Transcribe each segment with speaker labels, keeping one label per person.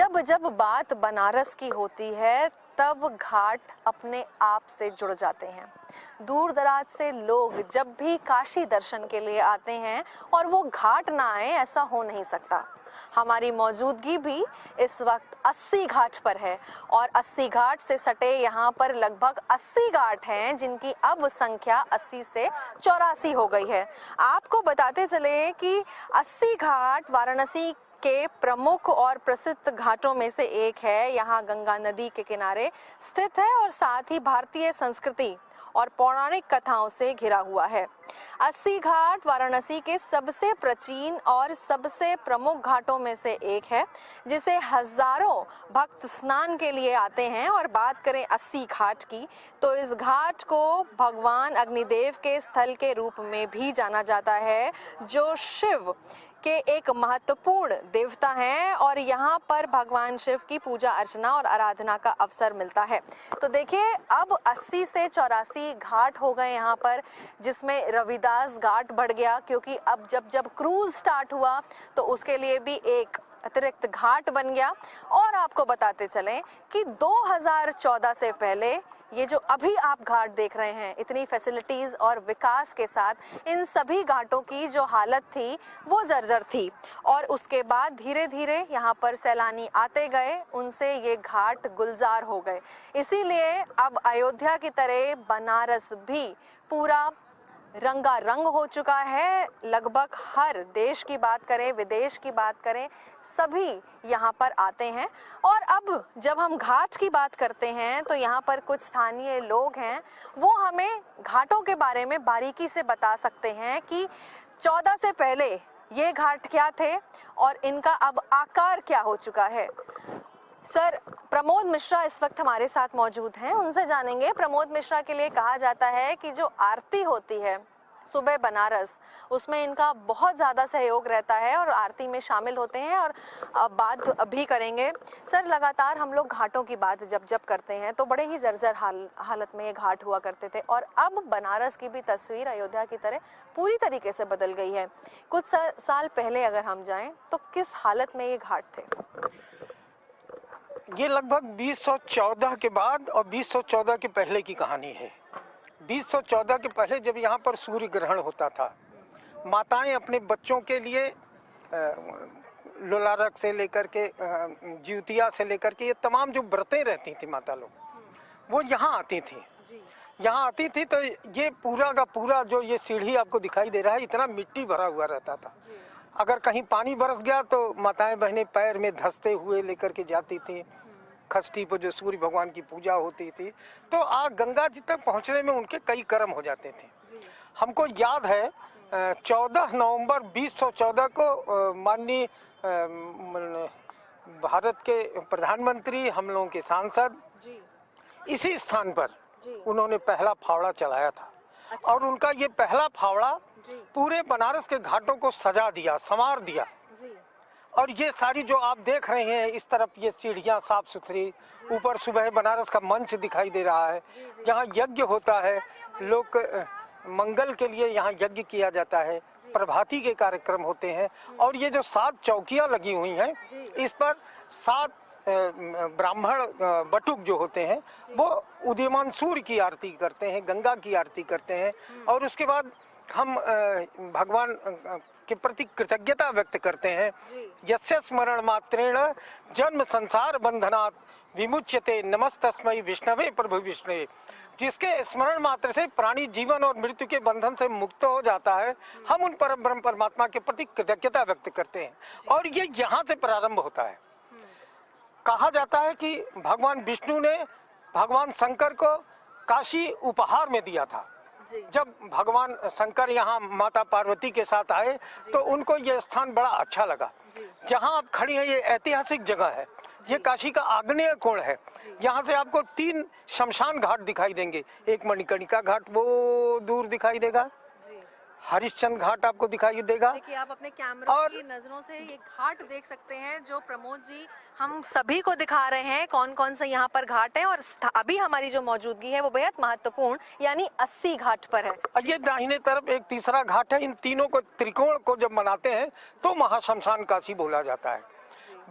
Speaker 1: जब जब बात बनारस की होती है तब घाट अपने आप से जुड़ जाते हैं। दूर दराज से लोग जब भी काशी दर्शन के लिए आते हैं और वो घाट ना आए ऐसा हो नहीं सकता। हमारी मौजूदगी भी इस वक्त 80 घाट पर है और 80 घाट से सटे यहाँ पर लगभग 80 घाट हैं जिनकी अब संख्या 80 से 84 हो गई है। आपको बताते चले कि 80 घाट वाराणसी के प्रमुख और प्रसिद्ध घाटों में से एक है। यहाँ गंगा नदी के किनारे स्थित है और साथ ही भारतीय संस्कृति और पौराणिक कथाओं से घिरा हुआ है। 80 घाट वाराणसी के सबसे प्राचीन और सबसे प्रमुख घाटों में से एक है जिसे हजारों भक्त स्नान के लिए आते हैं। और बात करें 80 घाट की तो इस घाट को भगवान अग्निदेव के स्थल के रूप में भी जाना जाता है जो शिव के एक महत्वपूर्ण देवता हैं और यहाँ पर भगवान शिव की पूजा अर्चना और आराधना का अवसर मिलता है। तो देखिए अब 80 से 84 घाट हो गए यहाँ पर, जिसमें रविदास घाट बढ़ गया क्योंकि अब जब क्रूज स्टार्ट हुआ तो उसके लिए भी एक अतिरिक्त घाट बन गया। और आपको बताते चलें कि 2014 से पहले ये जो अभी आप घाट देख रहे हैं, इतनी फैसिलिटीज और विकास के साथ इन सभी घाटों की जो हालत थी वो जर्जर थी। और उसके बाद धीरे धीरे यहाँ पर सैलानी आते गए, उनसे ये घाट गुलजार हो गए। इसीलिए अब अयोध्या की तरह बनारस भी पूरा रंगारंग हो चुका है। लगभग हर देश की बात करें, विदेश की बात करें, सभी यहाँ पर आते हैं। और अब जब हम घाट की बात करते हैं तो यहाँ पर कुछ स्थानीय लोग हैं, वो हमें घाटों के बारे में बारीकी से बता सकते हैं कि 14 से पहले ये घाट क्या थे और इनका अब आकार क्या हो चुका है। सर, प्रमोद मिश्रा इस वक्त हमारे साथ मौजूद हैं, उनसे जानेंगे। प्रमोद मिश्रा के लिए कहा जाता है कि जो आरती होती है सुबह बनारस, उसमें इनका बहुत ज़्यादा सहयोग रहता है और आरती में शामिल होते हैं और बात भी करेंगे। सर, लगातार हम लोग घाटों की बात जब करते हैं तो बड़े ही जर्जर हालत में ये घाट हुआ करते थे और अब बनारस की भी तस्वीर अयोध्या की तरह पूरी तरीके से बदल गई है। कुछ साल पहले अगर हम जाएं तो किस हालत में ये घाट थे?
Speaker 2: ये लगभग 2014 के बाद और 2014 के पहले की कहानी है। 2014 के पहले जब यहाँ पर सूर्य ग्रहण होता था, माताएं अपने बच्चों के लिए लोलारक से लेकर के ज्योतिया से लेकर के ये तमाम जो व्रतें रहती थी माता लोग, वो यहाँ आती थी। यहाँ आती थी तो ये पूरा का पूरा जो ये सीढ़ी आपको दिखाई दे रहा है, इतना मिट्टी भरा हुआ रहता था। अगर कहीं पानी बरस गया तो माताएं बहनें पैर में धंसते हुए लेकर के जाती थी। खष्टी पर जो सूर्य भगवान की पूजा होती थी तो गंगा जी तक पहुंचने में उनके कई कर्म हो जाते थे। हमको याद है 14 नवंबर 2014 को माननीय भारत के प्रधानमंत्री, हम लोगों के सांसद, इसी स्थान पर उन्होंने पहला फावड़ा चलाया था। अच्छा। और उनका ये पहला फावड़ा पूरे बनारस के घाटों को सजा दिया, संवार दिया। और ये सारी जो आप देख रहे हैं इस तरफ ये सीढ़ियाँ साफ सुथरी, ऊपर सुबह बनारस का मंच दिखाई दे रहा है, यहाँ यज्ञ होता है, लोग मंगल के लिए यहाँ यज्ञ किया जाता है, प्रभाती के कार्यक्रम होते हैं। और ये जो 7 चौकियाँ लगी हुई हैं, इस पर 7 ब्राह्मण बटुक जो होते हैं वो उदीयमान सूर्य की आरती करते हैं, गंगा की आरती करते हैं। और उसके बाद हम भगवान के प्रति कृतज्ञता व्यक्त करते हैं। यस्य स्मरण मात्रेण जन्म संसार बंधनात् विमुच्यते नमस्तस्मै विष्णवे प्रभु विष्णवे। जिसके स्मरण मात्र से प्राणी जीवन और मृत्यु के बंधन से मुक्त हो जाता है, हम उन परम ब्रह्म परमात्मा के प्रति कृतज्ञता व्यक्त करते हैं। और ये यहाँ से प्रारंभ होता है। कहा जाता है कि भगवान विष्णु ने भगवान शंकर को काशी उपहार में दिया था। जब भगवान शंकर यहाँ माता पार्वती के साथ आए तो उनको ये स्थान बड़ा अच्छा लगा। जहाँ आप खड़ी हैं ये ऐतिहासिक जगह है, ये काशी का आग्नेय कोण है। यहाँ से आपको 3 शमशान घाट दिखाई देंगे। एक मणिकर्णिका घाट वो दूर दिखाई देगा, हरिश्चंद्र घाट आपको दिखाई देगा।
Speaker 1: देखिए आप अपने कैमरा की नजरों से ये घाट देख सकते हैं जो प्रमोद जी हम सभी को दिखा रहे हैं, कौन कौन से यहाँ पर घाट हैं। और अभी हमारी जो मौजूदगी है वो बेहद महत्वपूर्ण यानी 80 घाट पर है।
Speaker 2: ये दाहिने तरफ एक तीसरा घाट है। इन तीनों को त्रिकोण को जब बनाते हैं तो महाशमशान काशी बोला जाता है।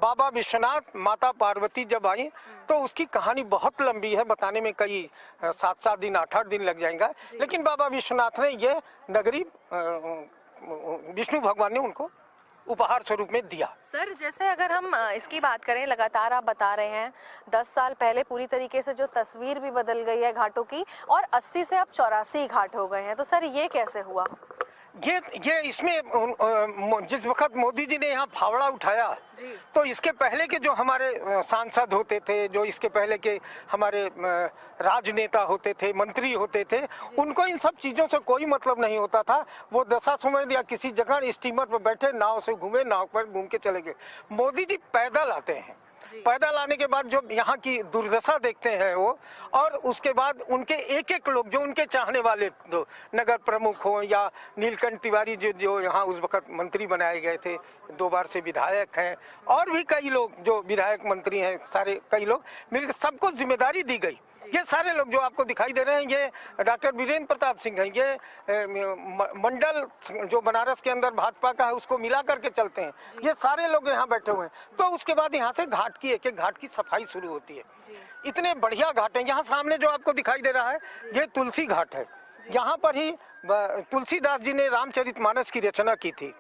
Speaker 2: बाबा विश्वनाथ, माता पार्वती जब आई तो उसकी कहानी बहुत लंबी है, बताने में कई 7-7 दिन 8-8 दिन लग जाएगा। लेकिन बाबा विश्वनाथ ने ये नगरी विष्णु भगवान ने उनको उपहार स्वरूप में दिया।
Speaker 1: सर, जैसे अगर हम इसकी बात करें, लगातार आप बता रहे हैं 10 साल पहले पूरी तरीके से जो तस्वीर भी बदल गई है घाटों की, और 80 से अब 84 घाट हो गए हैं, तो सर ये कैसे हुआ?
Speaker 2: ये इसमें जिस वक्त मोदी जी ने यहाँ फावड़ा उठाया, तो इसके पहले के जो हमारे सांसद होते थे, जो इसके पहले के हमारे राजनेता होते थे, मंत्री होते थे, उनको इन सब चीजों से कोई मतलब नहीं होता था। वो दशाश्वमेध या किसी जगह स्टीमर पर बैठे, नाव से घूमे, नाव पर घूम के चले गए। मोदी जी पैदल आते हैं, पैदल आने के बाद जो यहाँ की दुर्दशा देखते हैं वो, और उसके बाद उनके एक एक लोग जो उनके चाहने वाले, तो नगर प्रमुख हो या नीलकंठ तिवारी जो यहाँ उस वक्त मंत्री बनाए गए थे, 2 बार से विधायक हैं, और भी कई लोग जो विधायक मंत्री हैं, सारे कई लोग मिलकर सबको जिम्मेदारी दी गई। ये सारे लोग जो आपको दिखाई दे रहे हैं, ये डॉक्टर वीरेंद्र प्रताप सिंह हैं, ये मंडल जो बनारस के अंदर भाजपा का है उसको मिला करके चलते हैं, ये सारे लोग यहाँ बैठे हुए हैं। तो उसके बाद यहाँ से घाट की एक एक घाट की सफाई शुरू होती है। इतने बढ़िया घाट हैं। यहाँ सामने जो आपको दिखाई दे रहा है ये तुलसी घाट है। यहाँ पर ही तुलसीदास जी ने रामचरितमानस की रचना की थी।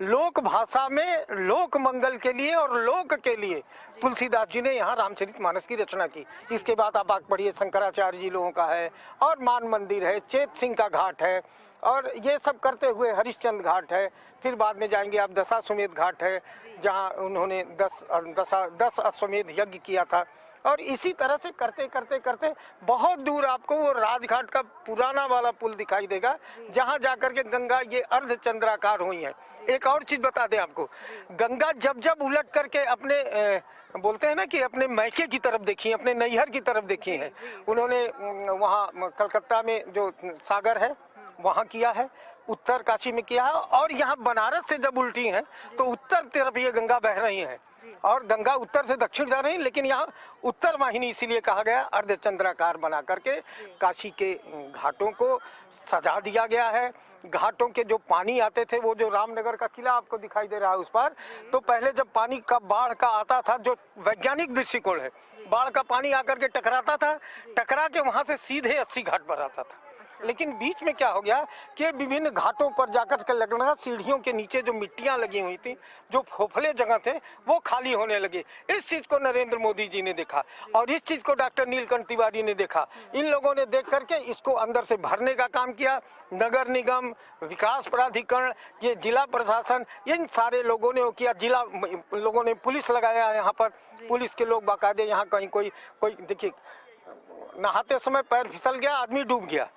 Speaker 2: लोक भाषा में लोक मंगल के लिए और लोक के लिए तुलसीदास जी ने यहाँ रामचरितमानस की रचना की। इसके बाद आप आगे पढ़िए, शंकराचार्य जी लोगों का है, और मान मंदिर है, चेत सिंह का घाट है, और ये सब करते हुए हरिश्चंद्र घाट है। फिर बाद में जाएंगे आप दशाश्वमेध घाट है, जहाँ उन्होंने 10 अश्वमेध यज्ञ किया था। और इसी तरह से करते करते करते बहुत दूर आपको वो राजघाट का पुराना वाला पुल दिखाई देगा, जहाँ जाकर के गंगा ये अर्धचंद्राकार हुई है। एक और चीज बता दें आपको, गंगा जब जब उलट करके अपने बोलते हैं ना कि अपने मैके की तरफ देखी, अपने नैहर की तरफ देखी है, उन्होंने वहाँ कलकत्ता में जो सागर है वहाँ किया है, उत्तर काशी में किया है, और यहाँ बनारस से जब उल्टी है तो उत्तर तरफ ये गंगा बह रही है, और गंगा उत्तर से दक्षिण जा रही है। लेकिन यहाँ उत्तर वाहिनी इसीलिए कहा गया, अर्धचंद्राकार बना करके काशी के घाटों को सजा दिया गया है। घाटों के जो पानी आते थे, वो जो रामनगर का किला आपको दिखाई दे रहा है उस पर, तो पहले जब पानी का बाढ़ का आता था, जो वैज्ञानिक दृष्टिकोण है, बाढ़ का पानी आकर के टकराता था, टकरा के वहां से सीधे 80 घाट पर आता था। लेकिन बीच में क्या हो गया कि विभिन्न घाटों पर जाकर के लगना, सीढ़ियों के नीचे जो मिट्टियां लगी हुई थी, जो खोखले जगह थे, वो खाली होने लगे। इस चीज को नरेंद्र मोदी जी ने देखा, और इस चीज को डॉक्टर नीलकंठ तिवारी ने देखा। इन लोगों ने देख करके इसको अंदर से भरने का काम किया। नगर निगम, विकास प्राधिकरण, ये जिला प्रशासन, इन सारे लोगों ने वो किया। जिला लोगों ने पुलिस लगाया यहाँ पर, पुलिस के लोग बाकायदे यहाँ कहीं कोई देखिए नहाते समय पैर फिसल गया, आदमी डूब गया,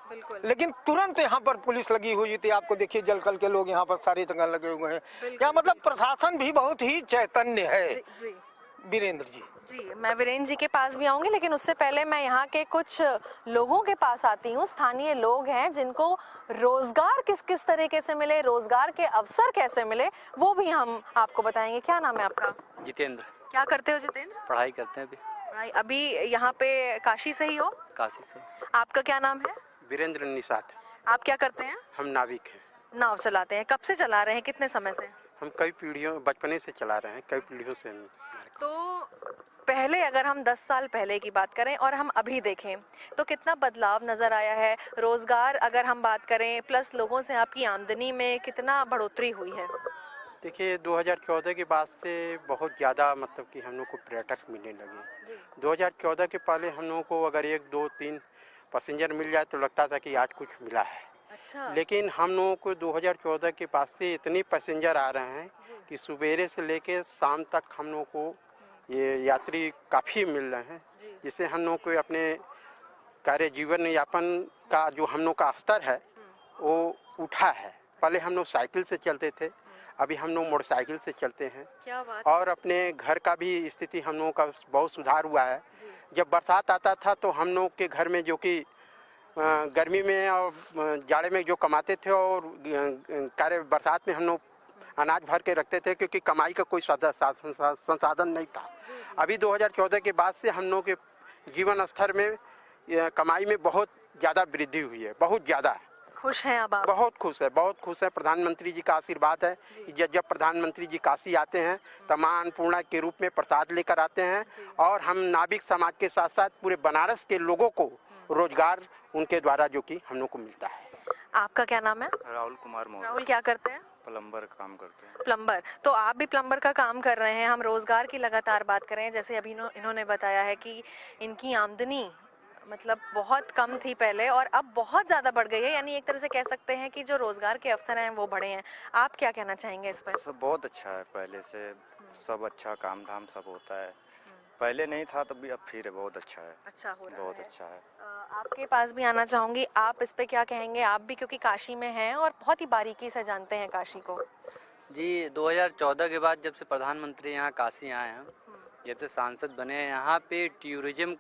Speaker 2: लेकिन तुरंत यहाँ पर पुलिस लगी हुई थी। आपको देखिए जलकल के लोग यहाँ पर सारी जगह लगे हुए हैं। क्या मतलब प्रशासन भी बहुत ही चैतन्य है। वीरेंद्र जी,
Speaker 1: मैं वीरेंद्र जी के पास भी आऊंगी, लेकिन उससे पहले मैं यहाँ के कुछ लोगों के पास आती हूँ। स्थानीय लोग हैं जिनको रोजगार किस किस तरीके से मिले, रोजगार के अवसर कैसे मिले, वो भी हम आपको बताएंगे। क्या नाम है आपका?
Speaker 3: जितेंद्र।
Speaker 1: क्या करते हो जितेंद्र?
Speaker 3: पढ़ाई करते हैं
Speaker 1: अभी यहाँ पे काशी से ही हो?
Speaker 3: काशी से।
Speaker 1: आपका क्या नाम है?
Speaker 4: वीरेंद्र निषाद।
Speaker 1: आप क्या करते हैं?
Speaker 4: हम नाविक हैं।
Speaker 1: नाव चलाते हैं। कब से चला रहे हैं, कितने समय से?
Speaker 4: हम कई पीढ़ियों, बचपने से चला रहे हैं, कई पीढ़ियों से।
Speaker 1: तो पहले अगर हम 10 साल पहले की बात करें और हम अभी देखें तो कितना बदलाव नजर आया है? रोजगार अगर हम बात करें, प्लस लोगों से आपकी आमदनी में कितना बढ़ोतरी हुई है?
Speaker 4: देखिए 2014 के बाद से बहुत ज़्यादा मतलब कि हम लोग को पर्यटक मिलने लगे। 2014 के पहले हम लोगों को अगर 1, 2, 3 पैसेंजर मिल जाए तो लगता था कि आज कुछ मिला है।
Speaker 1: अच्छा।
Speaker 4: लेकिन हम लोगों को 2014 के बाद से इतने पैसेंजर आ रहे हैं कि सुबेरे से लेके शाम तक हम लोगों को ये यात्री काफ़ी मिल रहे हैं, जिससे हम लोग को अपने कार्य जीवन यापन का जो हम लोग का स्तर है वो उठा है। पहले हम लोग साइकिल से चलते थे, अभी हम लोग मोटरसाइकिल से चलते हैं।
Speaker 1: क्या बात। और
Speaker 4: अपने घर का भी स्थिति हम लोगों का बहुत सुधार हुआ है। जब बरसात आता था तो हम लोग के घर में जो कि गर्मी में और जाड़े में जो कमाते थे और कार्य बरसात में हम लोग अनाज भर के रखते थे, क्योंकि कमाई का कोई संसाधन नहीं था। अभी 2014 के बाद से हम लोग के जीवन स्तर में कमाई में बहुत ज़्यादा वृद्धि हुई है, बहुत ज़्यादा।
Speaker 1: खुश हैं अब आप?
Speaker 4: बहुत खुश है। प्रधानमंत्री जी का आशीर्वाद है कि जब प्रधानमंत्री जी काशी आते हैं तो मां अन्नपूर्णा के रूप में प्रसाद लेकर आते हैं और हम नाभिक समाज के साथ साथ पूरे बनारस के लोगों को रोजगार उनके द्वारा जो कि हम लोग को मिलता है।
Speaker 1: आपका क्या नाम है?
Speaker 3: राहुल कुमार मौर्य।
Speaker 1: राहुल, क्या करते हैं?
Speaker 3: प्लम्बर काम करते हैं।
Speaker 1: प्लम्बर। तो आप भी प्लम्बर का काम कर रहे हैं। हम रोजगार की लगातार बात करें, जैसे अभी इन्होंने बताया है कि इनकी आमदनी मतलब बहुत कम थी पहले और अब बहुत ज़्यादा बढ़ गई है, यानी एक तरह से कह सकते हैं कि जो रोजगार के अवसर हैं वो बढ़े हैं। आप क्या कहना चाहेंगे इस पर?
Speaker 3: सब बहुत अच्छा है, पहले से सब अच्छा काम धाम सब होता है। पहले नहीं था तब भी अब फिर बहुत अच्छा है।
Speaker 1: अच्छा हो रहा
Speaker 3: बहुत
Speaker 1: है।
Speaker 3: अच्छा है।
Speaker 1: आपके पास भी आना चाहूंगी, आप इस पे क्या कहेंगे? आप भी क्योंकि काशी में हैं और बहुत ही बारीकी से जानते हैं काशी को।
Speaker 5: जी, 2014 के बाद जब से प्रधानमंत्री यहाँ काशी आए हैं, जब से सांसद बने हैं, यहाँ पे टूरिज्म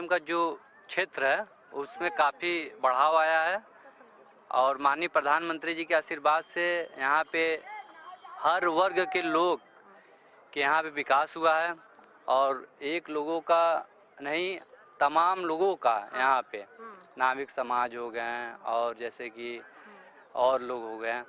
Speaker 5: का जो क्षेत्र है उसमें काफ़ी बढ़ाव आया है और माननीय प्रधानमंत्री जी के आशीर्वाद से यहाँ पे हर वर्ग के लोग के यहाँ पे विकास हुआ है और एक लोगों का नहीं, तमाम लोगों का यहाँ पे नाविक समाज हो गए हैं और जैसे कि और लोग हो गए हैं,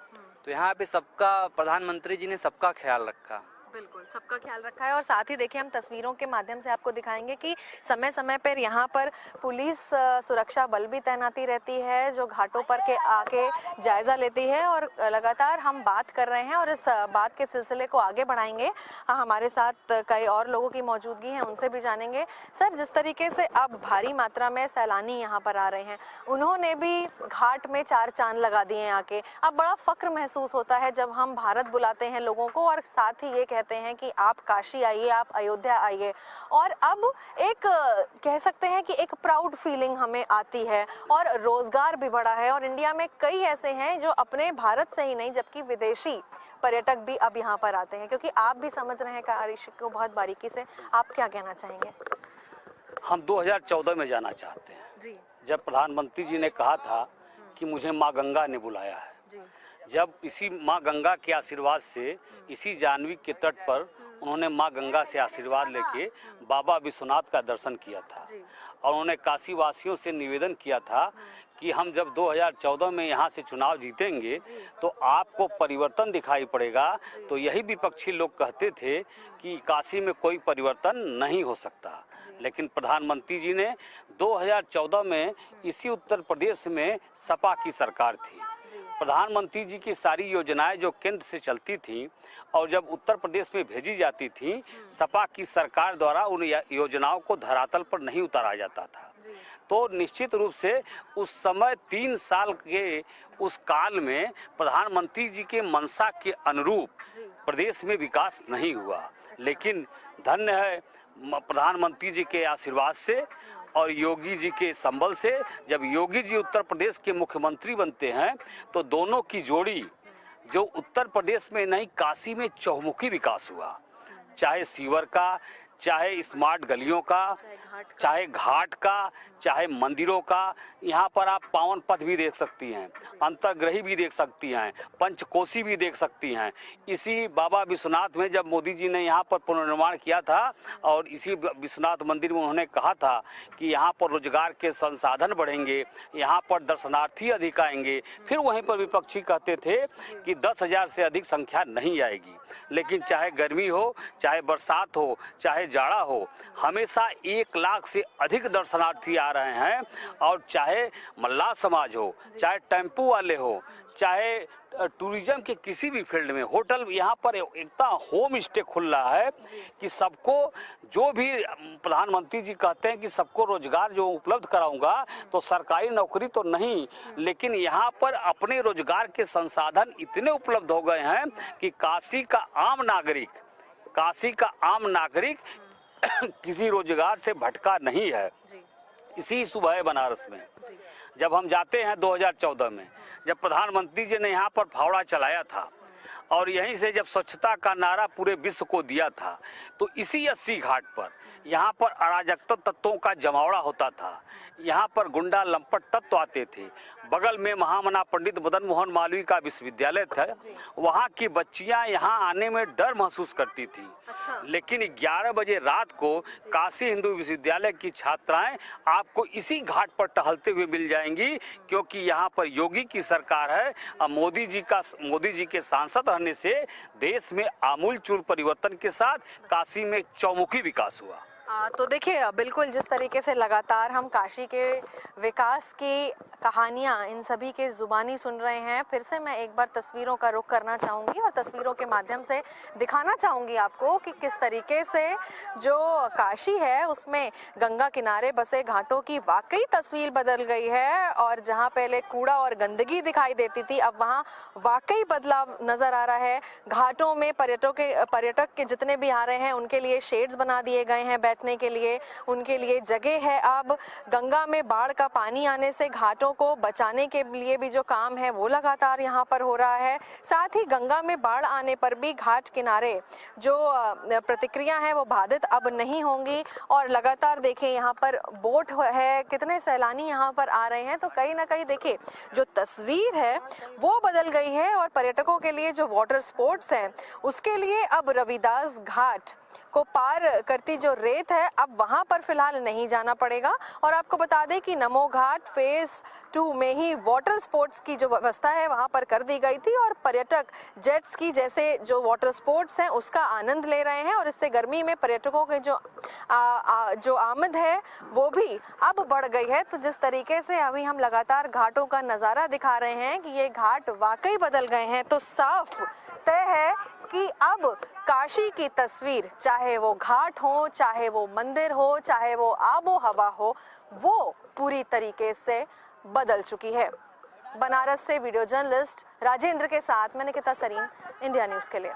Speaker 5: तो यहाँ पे सबका प्रधानमंत्री जी ने सबका ख्याल रखा।
Speaker 1: बिल्कुल, सबका ख्याल रखा है। और साथ ही देखिए, हम तस्वीरों के माध्यम से आपको दिखाएंगे कि समय समय पर यहाँ पर पुलिस सुरक्षा बल भी तैनाती रहती है जो घाटों पर के आके जायजा लेती है और लगातार हम बात कर रहे हैं और इस बात के सिलसिले को आगे बढ़ाएंगे। हमारे साथ कई और लोगों की मौजूदगी है, उनसे भी जानेंगे। सर, जिस तरीके से अब भारी मात्रा में सैलानी यहाँ पर आ रहे हैं, उन्होंने भी घाट में चार चांद लगा दिए हैं आके। अब बड़ा फक्र महसूस होता है जब हम भारत बुलाते हैं लोगों को और साथ ही ये कहते हैं कि आप काशी आइए, आप अयोध्या आइए। और अब एक कह सकते हैं कि एक प्राउड फीलिंग हमें आती है और रोजगार भी बढ़ा है और इंडिया में कई ऐसे हैं जो अपने भारत से ही नहीं जबकि विदेशी पर्यटक भी अब यहाँ पर आते हैं, क्योंकि आप भी समझ रहे हैं काशी को बहुत बारीकी से। आप क्या कहना चाहेंगे?
Speaker 6: हम 2014 में जाना चाहते हैं
Speaker 1: जी।
Speaker 6: जब प्रधानमंत्री जी ने कहा था कि मुझे माँ गंगा ने बुलाया है
Speaker 1: जी।
Speaker 6: जब इसी माँ गंगा के आशीर्वाद से इसी जाह्नवी के तट पर उन्होंने माँ गंगा से आशीर्वाद लेके बाबा विश्वनाथ का दर्शन किया था और उन्होंने काशी वासियों से निवेदन किया था कि हम जब 2014 में यहाँ से चुनाव जीतेंगे तो आपको परिवर्तन दिखाई पड़ेगा। तो यही विपक्षी लोग कहते थे कि काशी में कोई परिवर्तन नहीं हो सकता, लेकिन प्रधानमंत्री जी ने 2014 में इसी उत्तर प्रदेश में सपा की सरकार थी। प्रधानमंत्री जी की सारी योजनाएं जो केंद्र से चलती थीं और जब उत्तर प्रदेश में भेजी जाती थीं, सपा की सरकार द्वारा उन योजनाओं को धरातल पर नहीं उतारा जाता था। तो निश्चित रूप से उस समय 3 साल के उस काल में प्रधानमंत्री जी के मंशा के अनुरूप प्रदेश में विकास नहीं हुआ, लेकिन धन्य है प्रधानमंत्री जी के आशीर्वाद से और योगी जी के संबल से। जब योगी जी उत्तर प्रदेश के मुख्यमंत्री बनते हैं तो दोनों की जोड़ी जो उत्तर प्रदेश में नहीं काशी में चहुमुखी विकास हुआ, चाहे सीवर का, चाहे स्मार्ट गलियों का, चाहे घाट का, चाहे मंदिरों का। यहाँ पर आप पावन पथ भी देख सकती हैं, अंतर्ग्रही भी देख सकती हैं, पंचकोशी भी देख सकती हैं। इसी बाबा विश्वनाथ में जब मोदी जी ने यहाँ पर पुनर्निर्माण किया था और इसी विश्वनाथ मंदिर में उन्होंने कहा था कि यहाँ पर रोजगार के संसाधन बढ़ेंगे, यहाँ पर दर्शनार्थी अधिक आएंगे। फिर वहीं पर विपक्षी कहते थे कि 10,000 से अधिक संख्या नहीं आएगी, लेकिन चाहे गर्मी हो, चाहे बरसात हो, चाहे जाड़ा हो, हमेशा 1 लाख से अधिक दर्शनार्थी आ रहे हैं। और चाहे मल्लाह समाज हो, चाहे टेम्पू वाले हो, चाहे टूरिज्म के किसी भी फील्ड में, होटल, यहाँ पर इतना होम स्टे खुल रहा है कि सबको, जो भी प्रधानमंत्री जी कहते हैं कि सबको रोजगार जो उपलब्ध कराऊंगा, तो सरकारी नौकरी तो नहीं, लेकिन यहाँ पर अपने रोजगार के संसाधन इतने उपलब्ध हो गए हैं कि काशी का आम नागरिक किसी रोजगार से भटका नहीं है। इसी सुबह है बनारस में जब हम जाते हैं 2014 में, जब प्रधानमंत्री जी ने यहाँ पर फावड़ा चलाया था और यहीं से जब स्वच्छता का नारा पूरे विश्व को दिया था, तो इसी 80 घाट पर यहाँ पर अराजकता तत्वों का जमावड़ा होता था। यहाँ पर गुंडा लंपट तत्व आते थे। बगल में महामना पंडित मदन मोहन मालवीय का विश्वविद्यालय था। वहाँ की बच्चियाँ यहाँ आने में डर महसूस करती थी। लेकिन 11 बजे रात को काशी हिंदू विश्वविद्यालय की छात्राएं आपको इसी घाट पर टहलते हुए मिल जाएंगी, क्योंकि यहाँ पर योगी की सरकार है। और मोदी जी के सांसद रहने से देश में आमूलचूल परिवर्तन के साथ काशी में चौमुखी विकास हुआ।
Speaker 1: तो देखिए, बिल्कुल जिस तरीके से लगातार हम काशी के विकास की कहानियां इन सभी के जुबानी सुन रहे हैं, फिर से मैं एक बार तस्वीरों का रुख करना चाहूँगी और तस्वीरों के माध्यम से दिखाना चाहूँगी आपको कि किस तरीके से जो काशी है उसमें गंगा किनारे बसे घाटों की वाकई तस्वीर बदल गई है। और जहाँ पहले कूड़ा और गंदगी दिखाई देती थी, अब वहाँ वाकई बदलाव नजर आ रहा है। घाटों में पर्यटक के जितने भी आ रहे हैं उनके लिए शेड्स बना दिए गए हैं बैठने के लिए, उनके लिए जगह है। अब गंगा में बाढ़ का पानी आने से घाटों को बचाने के लिए भी जो काम है वो लगातार यहाँ पर हो रहा है। साथ ही गंगा में बाढ़ आने पर भी घाट किनारे जो प्रतिक्रिया है वो बाधित अब नहीं होंगी। और लगातार देखिए यहाँ पर बोट है, कितने सैलानी यहाँ पर आ रहे हैं। तो कहीं ना कहीं देखिए जो तस्वीर है वो बदल गई है। और पर्यटकों के लिए जो वाटर स्पोर्ट्स हैं उसके लिए अब रविदास घाट को पार करती जो रेत है अब वहां पर फिलहाल नहीं जाना पड़ेगा। और आपको बता दें कि नमो घाट फेज 2 में ही वाटर स्पोर्ट्स की जो व्यवस्था है वहां पर कर दी गई थी और पर्यटक जेट स्की जैसे जो वाटर स्पोर्ट्स हैं उसका आनंद ले रहे हैं। और इससे गर्मी में पर्यटकों के जो आमद है वो भी अब बढ़ गई है। तो जिस तरीके से अभी हम लगातार घाटों का नज़ारा दिखा रहे हैं कि ये घाट वाकई बदल गए हैं, तो साफ तय है कि अब काशी की तस्वीर, चाहे वो घाट हो, चाहे वो मंदिर हो, चाहे वो आबो हवा हो, वो पूरी तरीके से बदल चुकी है। बनारस से वीडियो जर्नलिस्ट राजेंद्र के साथ मैं निकिता सरीन, इंडिया न्यूज़ के लिए।